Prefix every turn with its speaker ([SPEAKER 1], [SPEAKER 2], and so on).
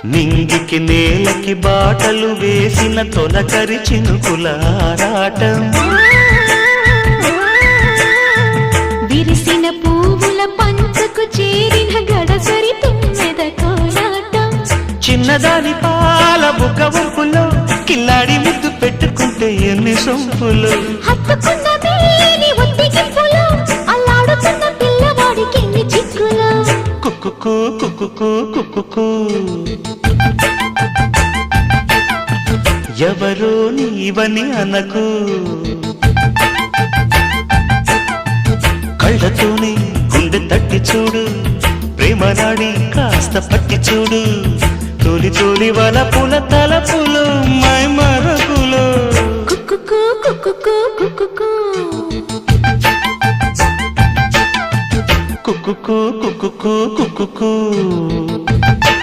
[SPEAKER 1] నింగికి నేలకి బాటలు వేసిన తొలకరి చినుకుల ఆరాటం
[SPEAKER 2] విరిసిన పువ్వుల పంచకు చేరిన గడసరి తుమ్మెద కోలాటం
[SPEAKER 1] చిన్నదాని పాల బుక్క వంపులో కిల్లాడి ముద్దు పెట్టుకుంటే ఎన్ని సొంపులు
[SPEAKER 2] హత్తుకున్న మేని ఒత్తిగింపులో అల్లాడుతున్న పిల్లవాడికి ఎన్ని చిక్కులు
[SPEAKER 1] కుక్కుకు కుక్కుకు కుక్కుకు ఎవరో నీవని అనకు కళ్ళతోనే గుండె తట్టి చూడు ప్రేమ నాడి కాస్త పట్టి చూడు తోలి తోలి వలపుల తలపులు మై మరపులు
[SPEAKER 2] కుక్కుకు కుక్కుకు కుక్కుకు
[SPEAKER 1] కుక్కుకు కుక్కుకు కుక్కుకు